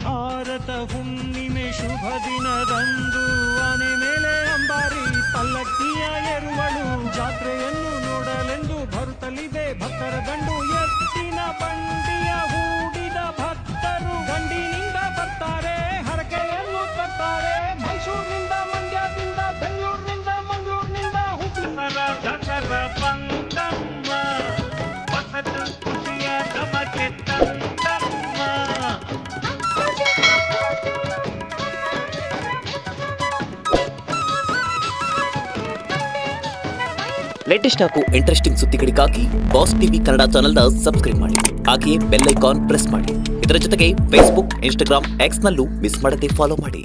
ಭಾರತ ಹುಣ್ಣಿಮೆ ಶುಭ ದಿನದಂದು ಆನೆ ಮೇಲೆ ಅಂಬಾರಿ ಪಲ್ಲಕ್ಕಿಯ ಎರುವಳು ಜಾತ್ರೆಯನ್ನು ನೋಡಲೆಂದು ಬರುತ್ತಲಿದೆ ಭಕ್ತರ ದಂಡು. ಎತ್ತಿನ ಬಂಡಿಯ ಹೂಡಿದ ಭಕ್ತರು ಗಂಡಿನಿಂದ ಬರ್ತಾರೆ, ಹರಕೆಯನ್ನು ತರ್ತಾರೆ. ಮೈಸೂರಿನಿಂದ, ಮಂಡ್ಯದಿಂದ, ಬೆಂಗಳೂರಿನಿಂದ, ಮಂಗಳೂರಿನಿಂದ, ಹುಬ್ಬಳ್ಳಿಯ ದಸರ ಬಂದಮ್ಮ ಹೊಸತು ಖುಷಿಯ ನಮಗೆ ತಂದಮ್ಮ. ಲೇಟೆಸ್ಟ್ ಹಾಗೂ ಇಂಟ್ರೆಸ್ಟಿಂಗ್ ಸುದ್ದಿಗಳಿಗಾಗಿ ಬಾಸ್ ಟಿವಿ ಕನ್ನಡ ಚಾನೆಲ್ನ ಸಬ್ಸ್ಕ್ರೈಬ್ ಮಾಡಿ. ಹಾಗೆಯೇ ಬೆಲ್ ಐಕಾನ್ ಪ್ರೆಸ್ ಮಾಡಿ. ಇದರ ಜೊತೆಗೆ ಫೇಸ್ಬುಕ್, ಇನ್ಸ್ಟಾಗ್ರಾಮ್, ಎಕ್ಸ್ ನಲ್ಲೂ ಮಿಸ್ ಮಾಡದೆ ಫಾಲೋ ಮಾಡಿ.